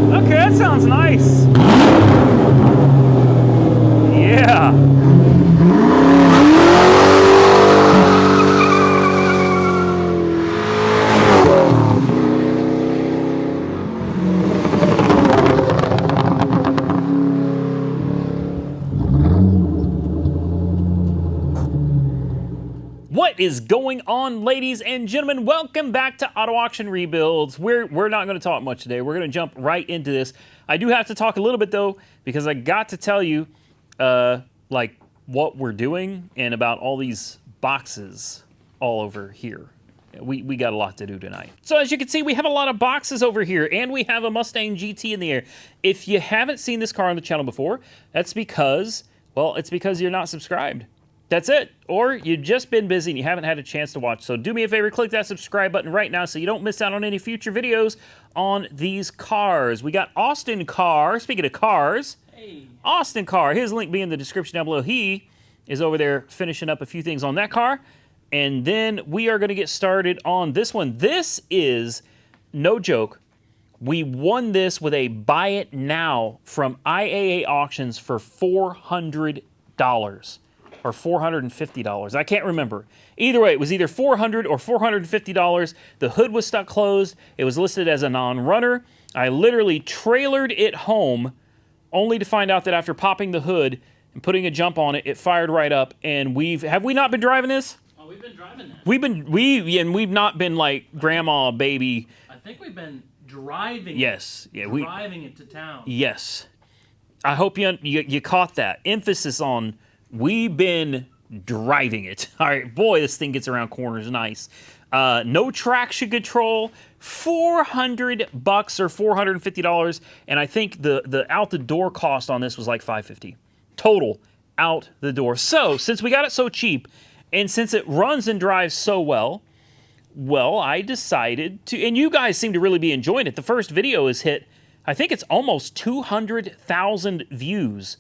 Okay, that sounds nice. Yeah. What is going on, ladies and gentlemen? Welcome back to Auto Auction Rebuilds. We're not going to talk much today. We're going to jump right into this. I do have to talk a little bit though, because I got to tell you, like what we're doing and about all these boxes all over here. We got a lot to do tonight. So as you can see, we have a lot of boxes over here, and we have a Mustang GT in the air. If you haven't seen this car on the channel before, that's because, well, it's because you're not subscribed. That's it. Or you've just been busy and you haven't had a chance to watch. So do me a favor, click that subscribe button right now so you don't miss out on any future videos on these cars. We got Austin Carr. Speaking of cars, hey. Austin Carr, his link be in the description down below. He is over there finishing up a few things on that car. And then we are going to get started on this one. This is, no joke, we won this with a buy it now from IAA auctions for $400. Or $450. I can't remember. Either way, it was either $400 or $450. The hood was stuck closed. It was listed as a non-runner. I literally trailered it home only to find out that after popping the hood and putting a jump on it, it fired right up. And have we not been driving this? Oh, we've been driving that. We've not been like grandma, baby. I think we've been driving. Yes. Yeah, driving it to town. Yes. I hope you caught that. Emphasis on we've been driving it. All right, boy, this thing gets around corners nice. No traction control, $400 or $450, and I think the out the door cost on this was like $550 total out the door. So since we got it so cheap, and since it runs and drives so well, I decided to. And you guys seem to really be enjoying it. The first video has hit, I think it's almost 200,000 views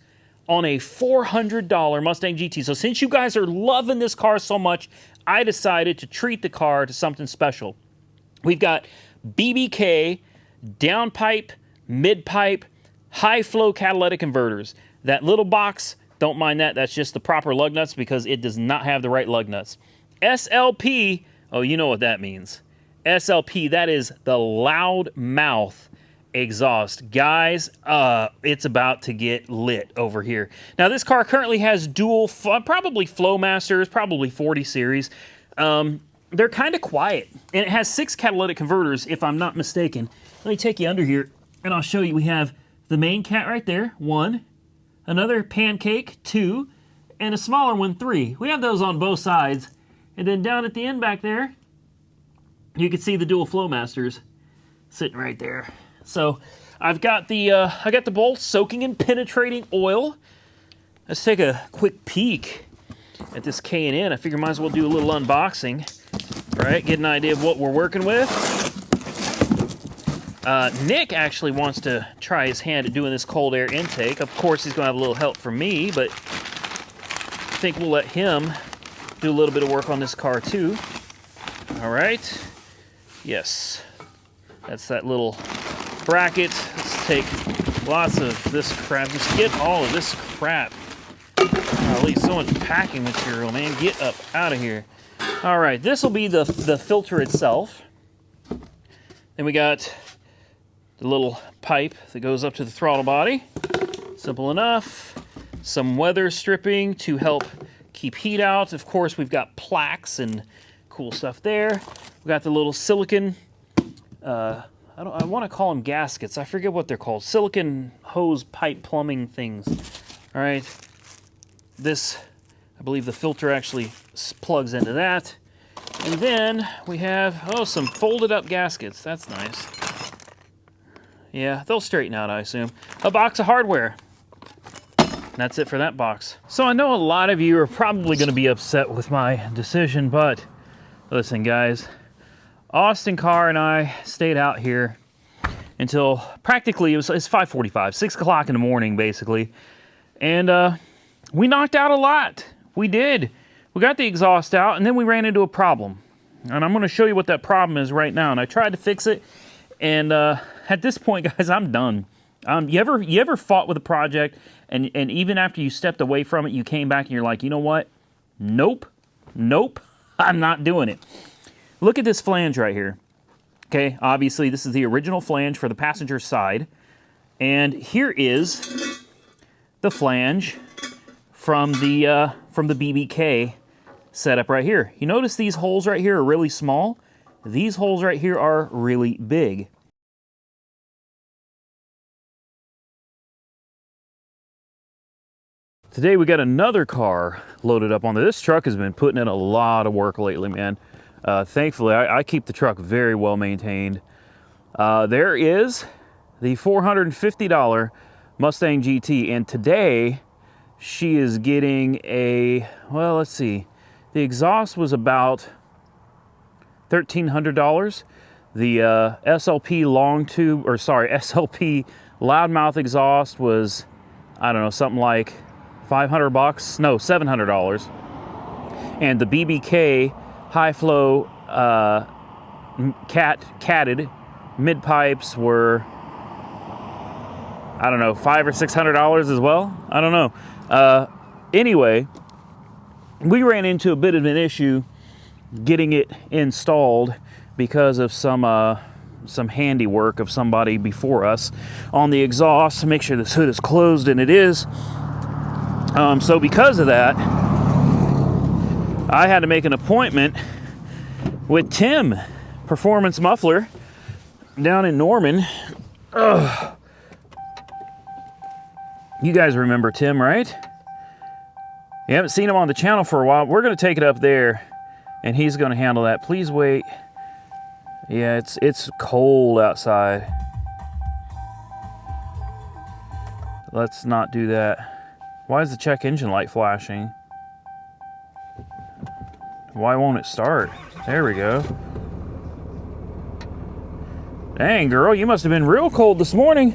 on a $400 Mustang GT. So since you guys are loving this car so much, I decided to treat the car to something special. We've got BBK, downpipe, mid-pipe, high-flow catalytic converters. That little box, don't mind that. That's just the proper lug nuts because it does not have the right lug nuts. SLP, oh, you know what that means. SLP, that is the Loudmouth exhaust. Guys, it's about to get lit over here. Now, this car currently has dual, probably Flowmasters, probably 40 series. They're kind of quiet, and it has 6 catalytic converters, if I'm not mistaken. Let me take you under here, and I'll show you. We have the main cat right there, 1, another pancake, 2, and a smaller one, 3. We have those on both sides, and then down at the end back there, you can see the dual Flowmasters sitting right there. So I've got I got the bolts soaking in penetrating oil. Let's take a quick peek at this K&N. I figure might as well do a little unboxing. All right, get an idea of what we're working with. Nick actually wants to try his hand at doing this cold air intake. Of course, he's going to have a little help from me, but I think we'll let him do a little bit of work on this car too. All right. Yes. That's that little bracket. Let's take lots of this crap. Just get all of this crap. Golly, so much packing material, man. Get up out of here. All right, this will be the filter itself. Then we got the little pipe that goes up to the throttle body. Simple enough. Some weather stripping to help keep heat out. Of course, we've got plaques and cool stuff there. We got the little silicon I want to call them gaskets. I forget what they're called. Silicon hose pipe plumbing things. All right. This, I believe the filter actually plugs into that. And then we have, oh, some folded up gaskets. That's nice. Yeah, they'll straighten out, I assume. A box of hardware. And that's it for that box. So I know a lot of you are probably going to be upset with my decision, but listen, guys. Austin Carr and I stayed out here until practically it's 5:45, 6 o'clock in the morning, basically. And we knocked out a lot. We did. We got the exhaust out, and then we ran into a problem. And I'm going to show you what that problem is right now. And I tried to fix it, and at this point, guys, I'm done. You ever fought with a project and even after you stepped away from it, you came back and you're like, you know what? Nope, I'm not doing it. Look at this flange right here. Okay, obviously this is the original flange for the passenger side, and here is the flange from the BBK setup right here. You notice these holes right here are really small. These holes right here are really big. Today we got another car loaded up on there. This truck has been putting in a lot of work lately, man. Thankfully, I keep the truck very well maintained. There is the $450 Mustang GT, and today she is getting a, well, let's see. The exhaust was about $1,300. The SLP long tube, or sorry, SLP loudmouth exhaust was, I don't know, something like $500, no, $700. And the BBK high flow catted mid pipes were, I don't know, $500 or $600 as well. I don't know. Anyway, we ran into a bit of an issue getting it installed because of some handiwork of somebody before us on the exhaust to make sure this hood is closed, and it is. So because of that, I had to make an appointment with Tim, Performance Muffler, down in Norman. Ugh. You guys remember Tim, right? You haven't seen him on the channel for a while. We're going to take it up there, and he's going to handle that. Please wait. Yeah, it's cold outside. Let's not do that. Why is the check engine light flashing? Why won't it start? There we go. Dang, girl, you must have been real cold this morning.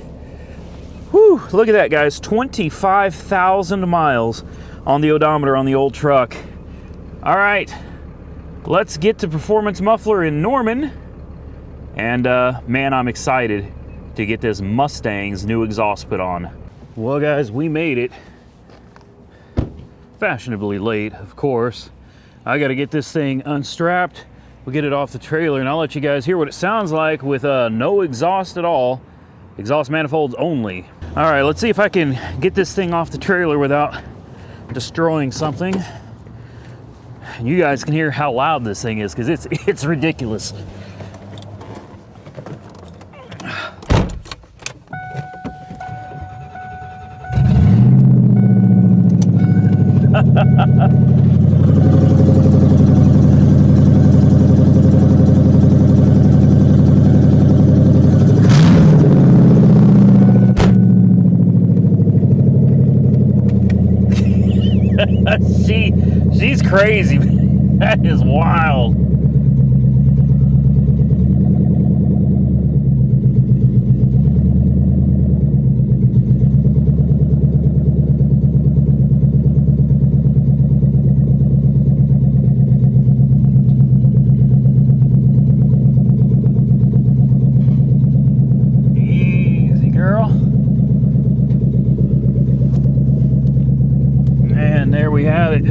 Whew, look at that, guys. 25,000 miles on the odometer on the old truck. All right, let's get to Performance Muffler in Norman. And man, I'm excited to get this Mustang's new exhaust put on. Well, guys, we made it. Fashionably late, of course. I got to get this thing unstrapped. We'll get it off the trailer, and I'll let you guys hear what it sounds like with no exhaust at all. Exhaust manifolds only. All right, let's see if I can get this thing off the trailer without destroying something. You guys can hear how loud this thing is, because it's ridiculous. She's crazy. That is wild. Easy, girl. And there we have it.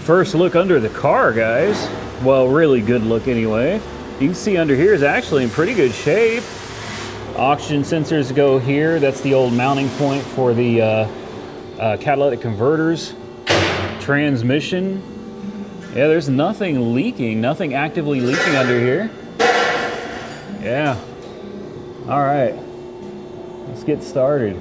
First look under the car, guys. Well, really good look anyway. You can see under here is actually in pretty good shape. Oxygen sensors go here. That's the old mounting point for the catalytic converters. Transmission. Yeah, there's nothing leaking, nothing actively leaking under here. Yeah. All right. Let's get started.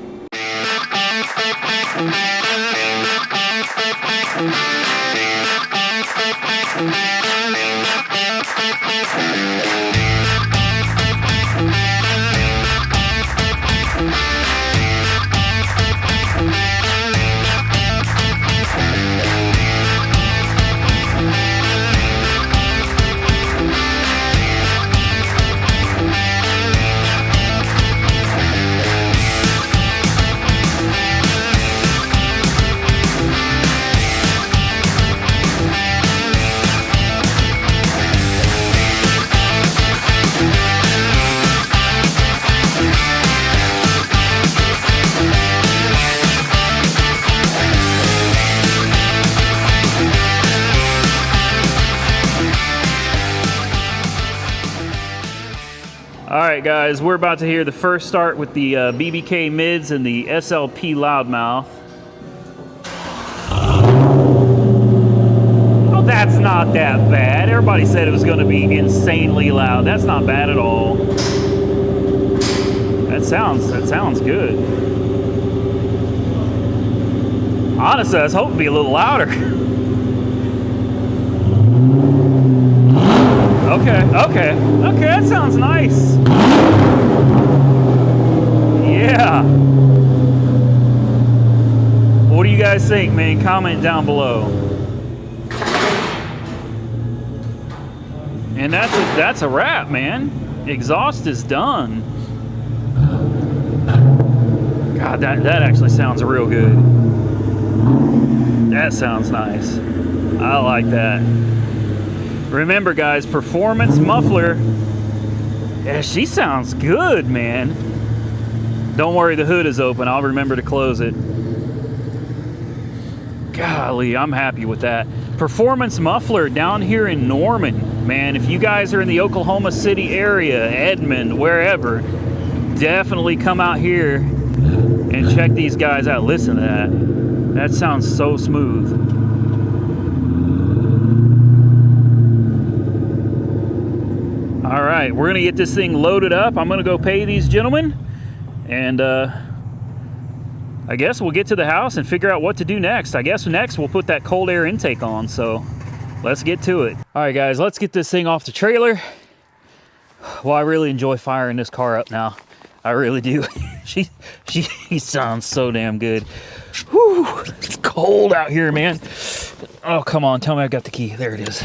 All right, guys, we're about to hear the first start with the BBK mids and the SLP Loudmouth. Oh, that's not that bad. Everybody said it was going to be insanely loud. That's not bad at all. That sounds good. Honestly, I was hoping to be a little louder. Okay, that sounds nice. Yeah. What do you guys think, man? Comment down below. And that's a wrap, man. Exhaust is done. God, that actually sounds real good. That sounds nice. I like that. Remember, guys, performance muffler. Yeah, she sounds good, man. Don't worry, the hood is open. I'll remember to close it. Golly, I'm happy with that. Performance muffler down here in Norman. Man, if you guys are in the Oklahoma City area, Edmond, wherever, definitely come out here and check these guys out. Listen to that. That sounds so smooth. All right, we're gonna get this thing loaded up. I'm gonna go pay these gentlemen, and I guess we'll get to the house and figure out what to do next. I guess next we'll put that cold air intake on, so let's get to it. All right, guys, let's get this thing off the trailer. Well, I really enjoy firing this car up now. I really do. She sounds so damn good. Whew, it's cold out here, man. Oh, come on, tell me I got the key. There it is.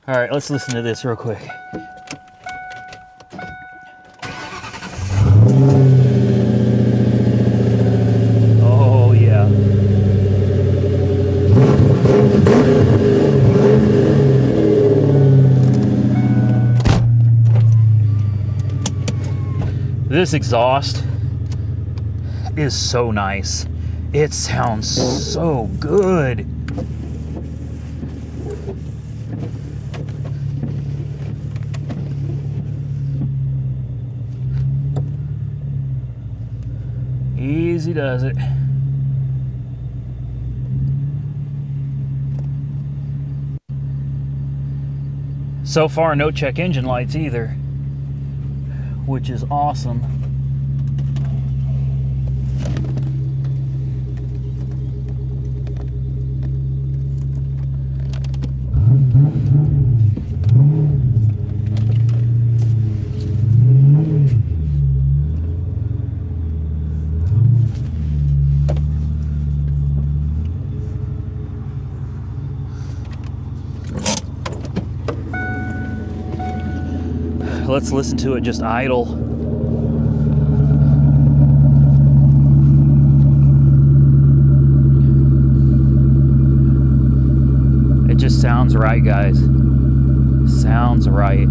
All right, let's listen to this real quick. Oh, yeah. This exhaust is so nice. It sounds so good. Easy does it. So far, no check engine lights either, which is awesome. Let's listen to it just idle. It just sounds right, guys. Sounds right.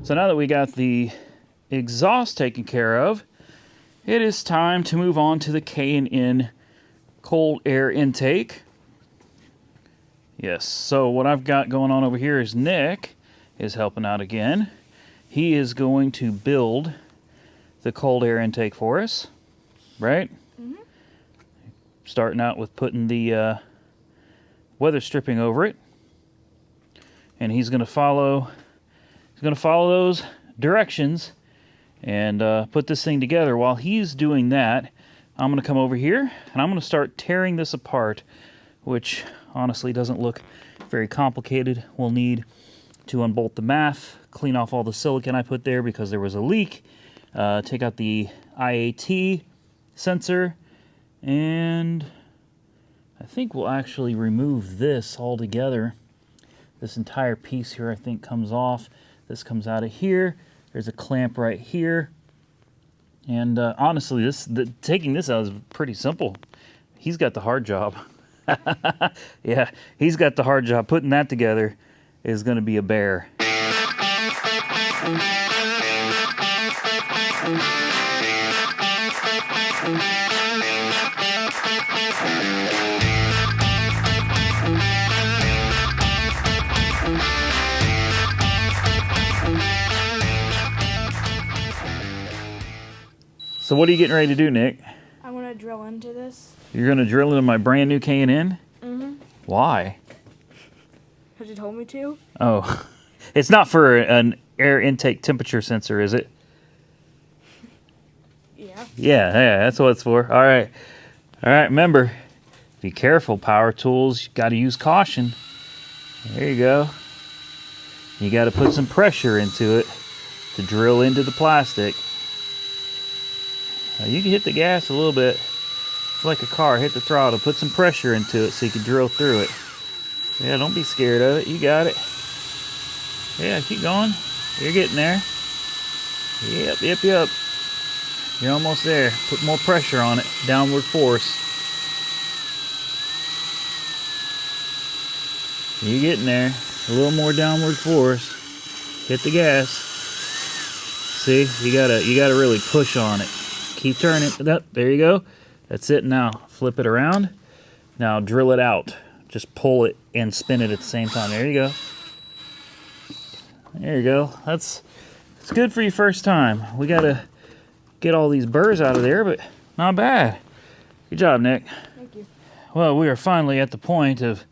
So now that we got the exhaust taken care of, it is time to move on to the K&N cold air intake. Yes, so what I've got going on over here is Nick is helping out again. He is going to build the cold air intake for us, right? Mm-hmm. Starting out with putting the weather stripping over it. And he's going to follow those directions and put this thing together. While he's doing that, I'm going to come over here and I'm going to start tearing this apart, which honestly doesn't look very complicated. We'll need to unbolt the math, clean off all the silicon I put there because there was a leak, take out the IAT sensor, and I think we'll actually remove this altogether. This entire piece here I think comes off. This comes out of here. There's a clamp right here. And honestly, taking this out is pretty simple. He's got the hard job. Yeah, he's got the hard job. Putting that together is going to be a bear. So what are you getting ready to do, Nick? I'm going to drill into this. You're going to drill into my brand new K&N? Mm-hmm. Why? Because you told me to. Oh, it's not for an air intake temperature sensor, is it? Yeah. Yeah, that's what it's for. All right, remember, be careful, power tools. You got to use caution. There you go. You got to put some pressure into it to drill into the plastic. You can hit the gas a little bit. It's like a car. Hit the throttle. Put some pressure into it so you can drill through it. Yeah, don't be scared of it. You got it. Yeah, keep going. You're getting there. Yep. You're almost there. Put more pressure on it. Downward force. You're getting there. A little more downward force. Hit the gas. See, you gotta really push on it. Keep turning. There you go. That's it now. Flip it around. Now drill it out. Just pull it and spin it at the same time. There you go. There you go. It's good for your first time. We gotta get all these burrs out of there, but not bad. Good job, Nick. Thank you. Well, we are finally at the point of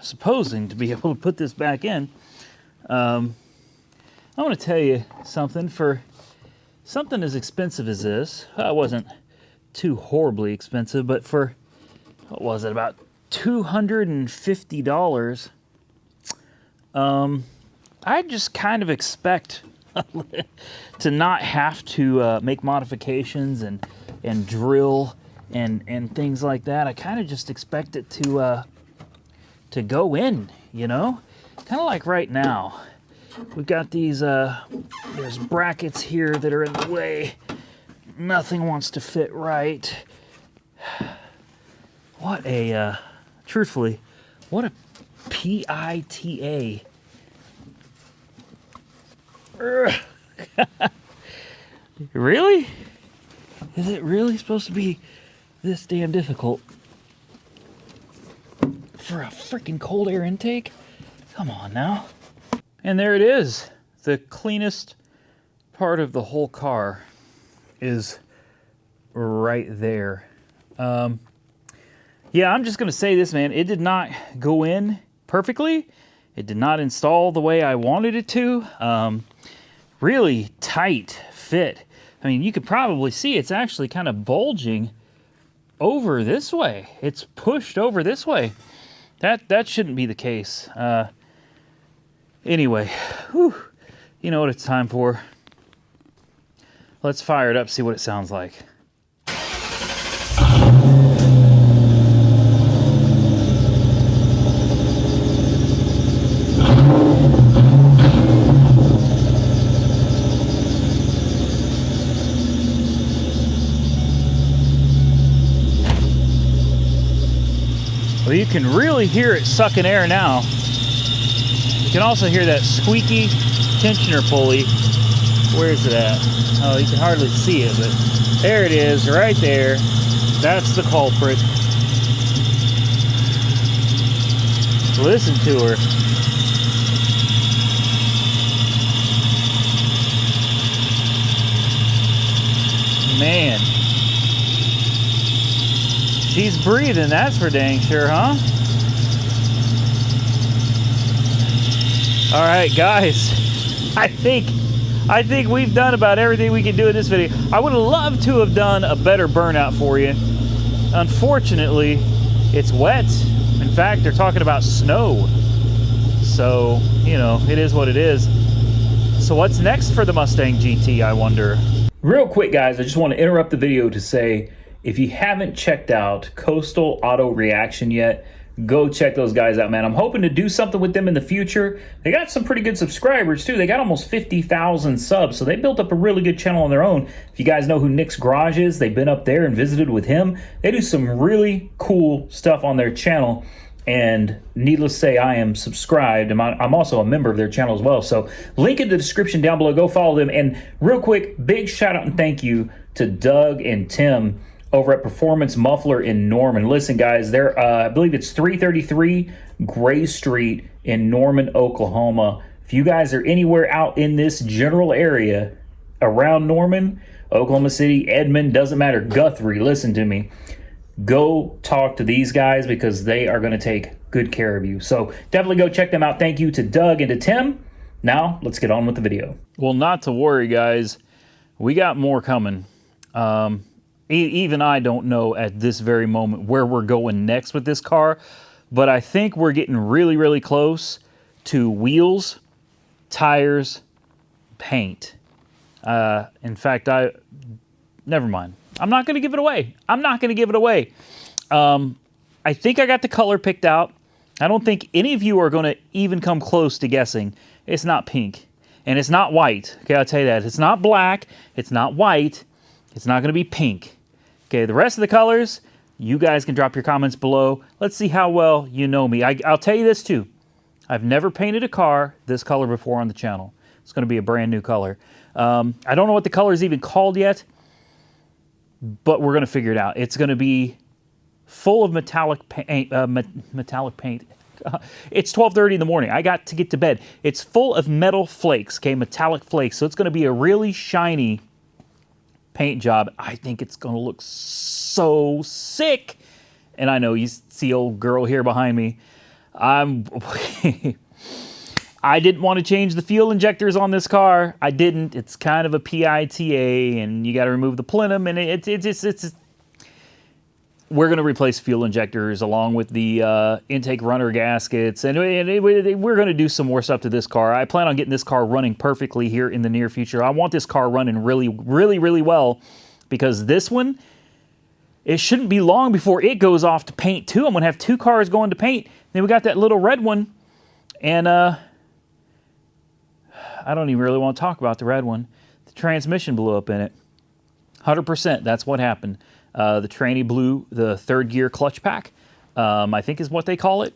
supposing to be able to put this back in. I want to tell you something. For something as expensive as this, it wasn't too horribly expensive, but for, what was it, about $250, I just kind of expect to not have to make modifications and drill and things like that. I kind of just expect it to go in, you know? Kind of like right now. We've got these, there's brackets here that are in the way. Nothing wants to fit right. What a, truthfully, what a PITA. Really? Is it really supposed to be this damn difficult for a freaking cold air intake? Come on now. And there it is. The cleanest part of the whole car is right there. Yeah, I'm just going to say this, man. It did not go in perfectly. It did not install the way I wanted it to. Really tight fit. I mean, you could probably see it's actually kind of bulging over this way. It's pushed over this way. That shouldn't be the case. Anyway, whew, you know what it's time for. Let's fire it up, see what it sounds like. Well, you can really hear it sucking air now. You can also hear that squeaky tensioner pulley. Where is it at? Oh, you can hardly see it, but there it is, right there. That's the culprit. Listen to her. Man. She's breathing, that's for dang sure, huh? All right, guys. I think we've done about everything we can do in this video. I would have loved to have done a better burnout for you. Unfortunately, it's wet. In fact, they're talking about snow. So, you know, it is what it is. So what's next for the Mustang GT, I wonder? Real quick, guys, I just want to interrupt the video to say, if you haven't checked out Coastal Auto Reaction yet, go check those guys out, man. I'm hoping to do something with them in the future. They got some pretty good subscribers, too. They got almost 50,000 subs, so they built up a really good channel on their own. If you guys know who Nick's Garage is, they've been up there and visited with him. They do some really cool stuff on their channel, and needless to say, I am subscribed. I'm also a member of their channel as well, so link in the description down below. Go follow them. And real quick, big shout out and thank you to Doug and Tim over at Performance Muffler in Norman. Listen, guys, they're I believe it's 333 Gray Street in Norman, Oklahoma. If you guys are anywhere out in this general area around Norman, Oklahoma City, Edmond, doesn't matter, Guthrie, listen to me. Go talk to these guys because they are going to take good care of you. So definitely go check them out. Thank you to Doug and to Tim. Now, let's get on with the video. Well, not to worry, guys. We got more coming. Even I don't know at this very moment where we're going next with this car, but I think we're getting really, really close to wheels, tires, paint. In fact, never mind. I'm not going to give it away. I think I got the color picked out. I don't think any of you are going to even come close to guessing. It's not pink, and it's not white. Okay, I'll tell you that. It's not black. It's not white. It's not going to be pink. Okay, the rest of the colors, you guys can drop your comments below. Let's see how well you know me. I'll tell you this too. I've never painted a car this color before on the channel. It's going to be a brand new color. I don't know what the color is even called yet, but we're going to figure it out. It's going to be full of metallic paint. It's 12:30 in the morning. I got to get to bed. It's full of metal flakes, okay, metallic flakes. So it's going to be a really shiny paint job. I think it's going to look so sick. And I know you see old girl here behind me. I didn't want to change the fuel injectors on this car. I didn't. It's kind of a PITA, and you got to remove the plenum, and it's we're going to replace fuel injectors along with the intake runner gaskets, and we're going to do some more stuff to this car. I plan on getting this car running perfectly here in the near future. I want this car running really, really, really well, because this one, it shouldn't be long before it goes off to paint too. I'm going to have two cars going to paint. Then we got that little red one, and I don't even really want to talk about the red one. The transmission blew up in it. 100%, that's what happened. The tranny blew the third gear clutch pack, I think is what they call it.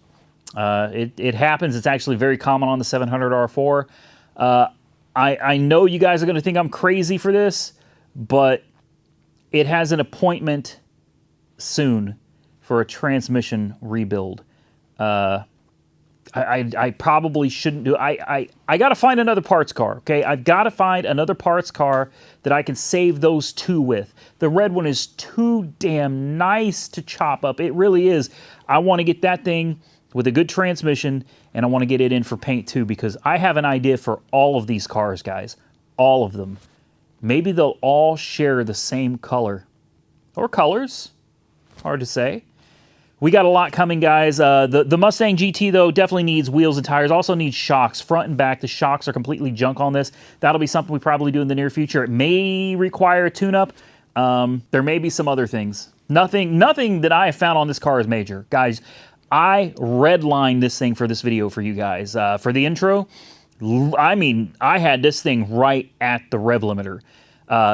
It happens. It's actually very common on the 700 R4. I know you guys are going to think I'm crazy for this, but it has an appointment soon for a transmission rebuild. I probably shouldn't do it. I got to find another parts car, okay? I've got to find another parts car that I can save those two with. The red one is too damn nice to chop up. It really is. I want to get that thing with a good transmission, and I want to get it in for paint too, because I have an idea for all of these cars, guys. All of them. Maybe they'll all share the same color. Or colors. Hard to say. We got a lot coming, guys. The Mustang GT, though, definitely needs wheels and tires. Also needs shocks, front and back. The shocks are completely junk on this. That'll be something we probably do in the near future. It may require a tune-up. There may be some other things. Nothing that I have found on this car is major. Guys, I redlined this thing for this video for you guys. For the intro, I mean, I had this thing right at the rev limiter.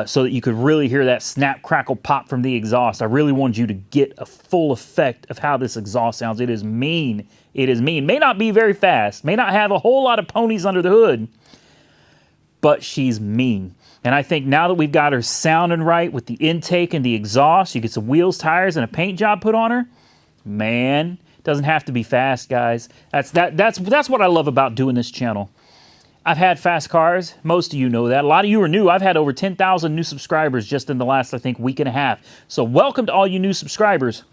So that you could really hear that snap, crackle, pop from the exhaust. I really wanted you to get a full effect of how this exhaust sounds. It is mean. It is mean. May not be very fast. May not have a whole lot of ponies under the hood. But she's mean. And I think now that we've got her sounding right with the intake and the exhaust, you get some wheels, tires, and a paint job put on her. Man, it doesn't have to be fast, guys. That's what I love about doing this channel. I've had fast cars. Most of you know that. A lot of you are new. I've had over 10,000 new subscribers just in the last, I think, week and a half. So welcome to all you new subscribers.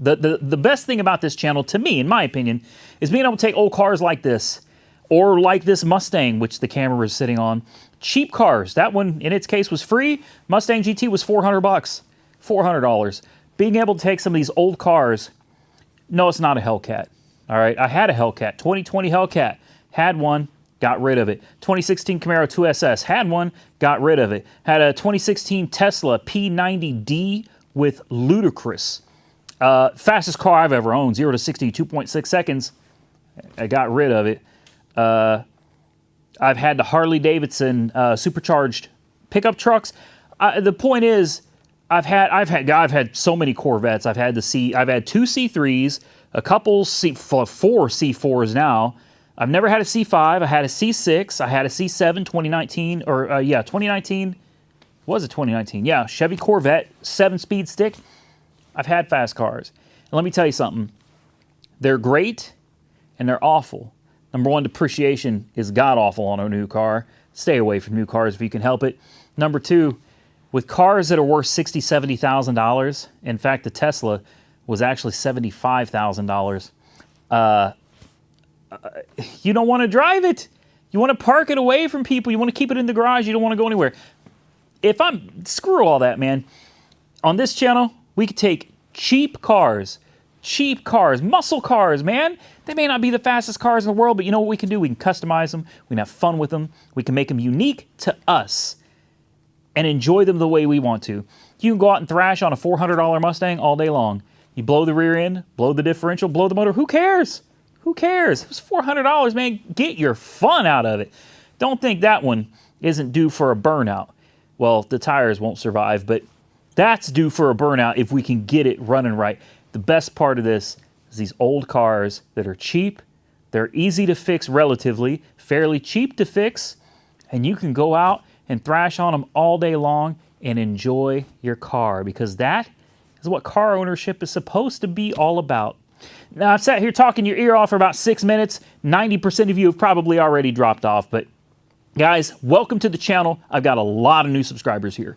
The best thing about this channel, to me, in my opinion, is being able to take old cars like this, or like this Mustang, which the camera is sitting on. Cheap cars. That one, in its case, was free. Mustang GT was $400. $400. Being able to take some of these old cars. No, it's not a Hellcat. All right, I had a Hellcat, 2020 Hellcat. Had one, got rid of it. 2016 Camaro 2SS, had one, got rid of it. Had a 2016 Tesla P90D with Ludicrous. Fastest car I've ever owned, 0 to 60, 2.6 seconds. I got rid of it. I've had the Harley Davidson supercharged pickup trucks. The point is, I've had so many Corvettes. I've had two C3s, a couple four C4s now. I've never had a C5. I had a C6. I had a C7 2019, 2019. Was it 2019? Yeah, Chevy Corvette, 7-speed stick. I've had fast cars. And let me tell you something. They're great and they're awful. Number one, depreciation is god-awful on a new car. Stay away from new cars if you can help it. Number two, with cars that are worth $60,000, $70,000, in fact, the Tesla was actually $75,000, you don't want to drive it. You want to park it away from people. You want to keep it in the garage. You don't want to go anywhere. Screw all that, man. On this channel, we could take cheap cars, muscle cars, man. They may not be the fastest cars in the world, but you know what we can do? We can customize them. We can have fun with them. We can make them unique to us and enjoy them the way we want to. You can go out and thrash on a $400 Mustang all day long. You blow the rear end, blow the differential, blow the motor. Who cares? Who cares? It was $400, man. Get your fun out of it. Don't think that one isn't due for a burnout. Well, the tires won't survive, but that's due for a burnout if we can get it running right. The best part of this is these old cars that are cheap. They're easy to fix relatively, fairly cheap to fix, and you can go out and thrash on them all day long and enjoy your car, because that is what car ownership is supposed to be all about. Now, I've sat here talking your ear off for about 6 minutes. 90% of you have probably already dropped off, but guys, welcome to the channel. I've got a lot of new subscribers here.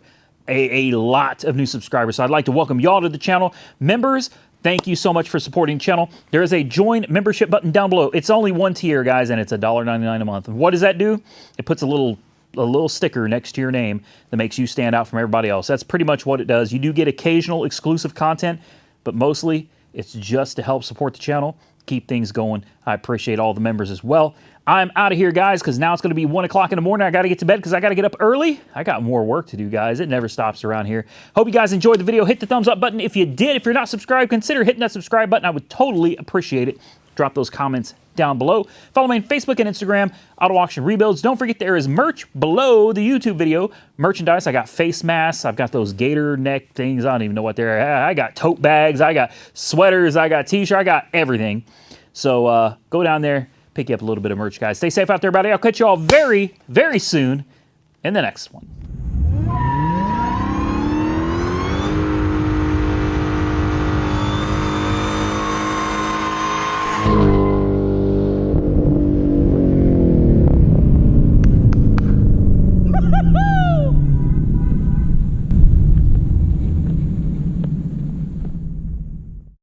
A lot of new subscribers. So I'd like to welcome y'all to the channel. Members, thank you so much for supporting the channel. There is a join membership button down below. It's only one tier, guys, and it's $1.99 a month. And what does that do? It puts a little sticker next to your name that makes you stand out from everybody else. That's pretty much what it does. You do get occasional exclusive content, but mostly it's just to help support the channel, keep things going. I appreciate all the members as well. I'm out of here, guys, because now it's going to be 1 o'clock in the morning. I got to get to bed because I got to get up early. I got more work to do, guys. It never stops around here. Hope you guys enjoyed the video. Hit the thumbs up button if you did. If you're not subscribed, consider hitting that subscribe button. I would totally appreciate it. Drop those comments down below. Follow me on Facebook and Instagram, Auto Auction Rebuilds. Don't forget there is merch below the YouTube video. Merchandise, I got face masks. I've got those gator neck things. I don't even know what they're. I got tote bags. I got sweaters. I got t-shirts. I got everything. So go down there, pick you up a little bit of merch, guys. Stay safe out there, buddy. I'll catch you all very, very soon in the next one.